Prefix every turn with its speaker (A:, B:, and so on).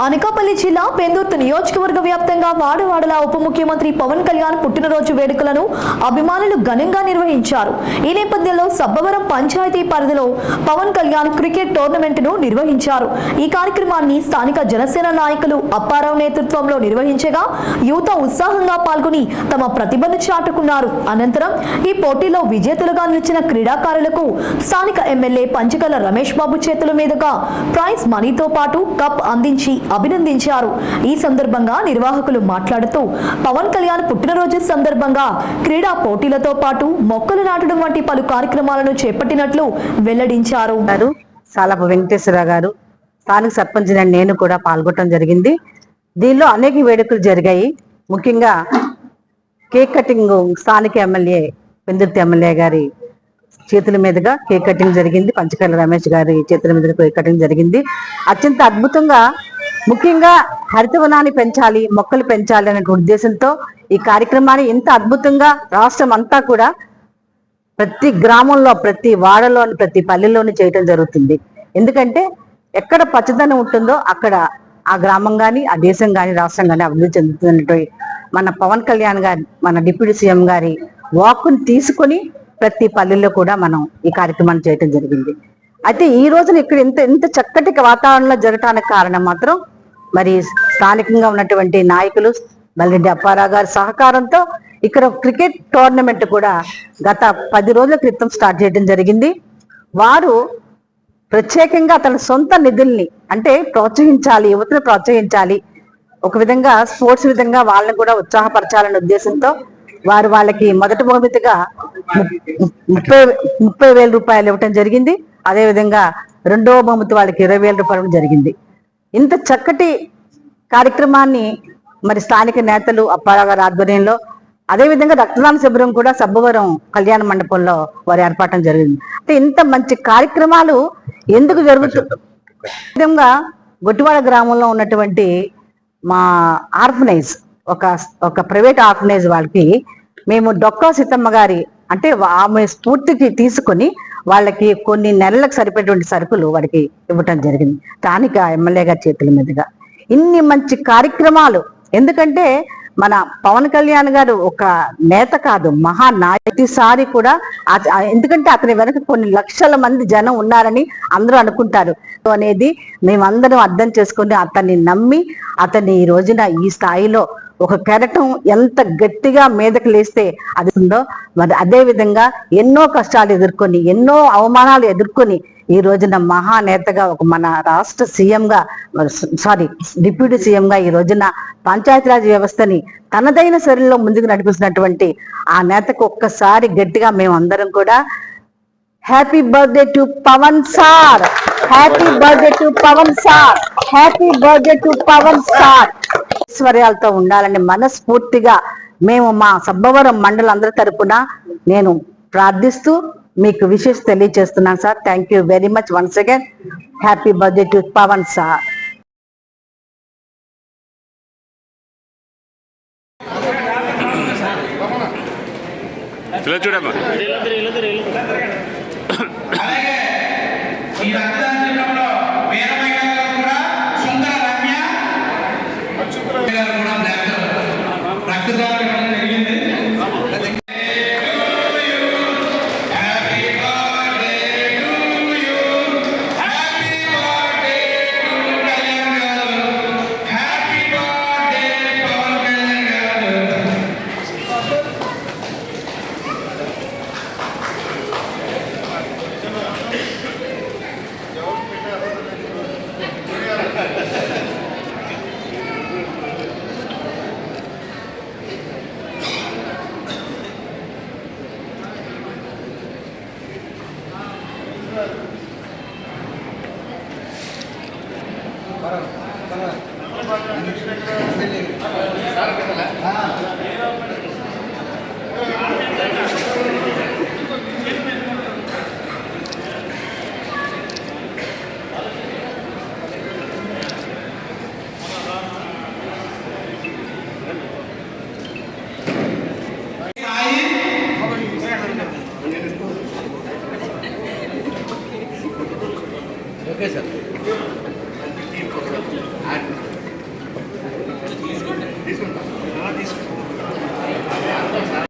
A: అనకాపల్లి జిల్లా పెందుర్తి నియోజకవర్గ వ్యాప్తంగా వాడవాడల ఉప ముఖ్యమంత్రి పవన్ కళ్యాణ్ పుట్టినరోజు వేడుకలను అభిమానులు ఘనంగా నిర్వహించారు. ఈ నేపథ్యంలో సబ్బవరం పంచాయతీ పరిధిలో పవన్ కళ్యాణ్ క్రికెట్ టోర్నమెంట్ను నిర్వహించారు. ఈ కార్యక్రమాన్ని స్థానిక జనసేన నాయకులు అప్పారావు నేతృత్వంలో నిర్వహించగా యువత ఉత్సాహంగా పాల్గొని తమ ప్రతిభను చాటుకున్నారు. అనంతరం ఈ పోటీలో విజేతలుగా నిలిచిన క్రీడాకారులకు స్థానిక ఎమ్మెల్యే పంచకల రమేష్ బాబు చేతుల మీదుగా ప్రైజ్ మనీతో పాటు కప్ అందించి అభినందించారు. ఈ సందర్భంగా నిర్వాహకులు మాట్లాడుతూ పవన్ కళ్యాణ్ పుట్టినరోజు సందర్భంగా క్రీడా పోటీలతో పాటు మొక్కలు నాటడం వంటి పలు కార్యక్రమాలను చేపట్టినట్లు వెల్లడించారు.
B: సాలపు వెంకటేశ్వరరావు గారు, స్థానిక సర్పంచ్ నేను కూడా పాల్గొనడం జరిగింది. దీనిలో అనేక వేడుకలు జరిగాయి. ముఖ్యంగా కేక్ కటింగ్ స్థానిక ఎమ్మెల్యే పెందుర్తి ఎమ్మెల్యే గారి చేతుల మీదుగా కేక్ కటింగ్ జరిగింది. పంచకర్ల రమేష్ గారి చేతుల మీదుగా కేక్ కటింగ్ జరిగింది. అత్యంత అద్భుతంగా, ముఖ్యంగా హరితవనాన్ని పెంచాలి, మొక్కలు పెంచాలి అనే ఉద్దేశంతో ఈ కార్యక్రమాన్ని ఇంత అద్భుతంగా రాష్ట్రం అంతా కూడా ప్రతి గ్రామంలో, ప్రతి వాడలోని, ప్రతి పల్లెల్లోని చేయటం జరుగుతుంది. ఎందుకంటే ఎక్కడ పచ్చదనం ఉంటుందో అక్కడ ఆ గ్రామం కానీ, ఆ దేశం కానీ, రాష్ట్రం కానీ అభివృద్ధి చెందుతున్నట్టు మన పవన్ కళ్యాణ్ గారి, మన డిప్యూటీ సీఎం గారి వాక్కుని తీసుకొని ప్రతి పల్లెల్లో కూడా మనం ఈ కార్యక్రమాన్ని చేయటం జరిగింది. అయితే ఈ రోజున ఇక్కడ ఇంత చక్కటి వాతావరణంలో జరగటానికి కారణం మాత్రం మరి స్థానికంగా ఉన్నటువంటి నాయకులు బల్రెడ్డి అప్పారావు గారి సహకారంతో ఇక్కడ క్రికెట్ టోర్నమెంట్ కూడా గత 10 రోజుల క్రితం స్టార్ట్ చేయడం జరిగింది. వారు ప్రత్యేకంగా తన సొంత నిధుల్ని, అంటే ప్రోత్సహించాలి, యువతను ప్రోత్సహించాలి, ఒక విధంగా స్పోర్ట్స్ విధంగా వాళ్ళని కూడా ఉత్సాహపరచాలనే ఉద్దేశంతో వారు వాళ్ళకి మొదటి బహుమతిగా 30,000 రూపాయలు ఇవ్వటం జరిగింది. అదేవిధంగా రెండవ బహుమతి వాళ్ళకి 20,000 రూపాయలు జరిగింది. ఇంత చక్కటి కార్యక్రమాన్ని మరి స్థానిక నేతలు అప్పారావు గారి ఆధ్వర్యంలో, అదేవిధంగా రక్తదాన శిబిరం కూడా సబ్బవరం కళ్యాణ మండపంలో వారు ఏర్పాటు జరిగింది. అంటే ఇంత మంచి కార్యక్రమాలు ఎందుకు జరుగుతుంది? విధంగా గొట్టివాడ గ్రామంలో ఉన్నటువంటి మా ఆర్ఫనైజ్, ఒక ప్రైవేట్ ఆర్ఫనైజ్ వాళ్ళకి మేము డొక్కా సీతమ్మ గారి, అంటే ఆమె స్ఫూర్తికి తీసుకొని వాళ్ళకి కొన్ని నెలలకు సరిపోయేటువంటి సరుకులు వాడికి ఇవ్వటం జరిగింది స్థానిక ఎమ్మెల్యే గారి చేతుల మీదుగా. ఇన్ని మంచి కార్యక్రమాలు, ఎందుకంటే మన పవన్ కళ్యాణ్ గారు ఒక నేత కాదు, మహానాయకుడిసారి కూడా. ఎందుకంటే అతని వెనక కొన్ని లక్షల మంది జనం ఉన్నారని అందరూ అనుకుంటారు అనేది మేమందరం అర్థం చేసుకుని అతన్ని నమ్మి అతన్ని ఈ రోజున ఈ స్థాయిలో ఒక కెరటం ఎంత గట్టిగా మీదకి లేస్తే అది ఉందో, మరి అదే విధంగా ఎన్నో కష్టాలు ఎదుర్కొని, ఎన్నో అవమానాలు ఎదుర్కొని ఈ రోజున మహానేతగా, ఒక మన రాష్ట్ర సీఎంగా, డిప్యూటీ సీఎంగా ఈ రోజున పంచాయతీరాజ్ వ్యవస్థని తనదైన శైలిలో ముందుకు నడిపిస్తున్నటువంటి ఆ నేతకు ఒక్కసారి గట్టిగా మేమందరం కూడా happy birthday to Pawan sir, happy birthday to Pawan sir, happy birthday to Pawan sir ఐశ్వర్యాలతో ఉండాలని మనస్ఫూర్తిగా మేము మా సబ్బవరం మండలం అందరి తరపున నేను ప్రార్థిస్తూ మీకు విషెస్ తెలియజేస్తున్నాను sir. Thank you very much once again. Happy birthday to Pawan sir.
C: Okay sir. తీసుకుంటాం.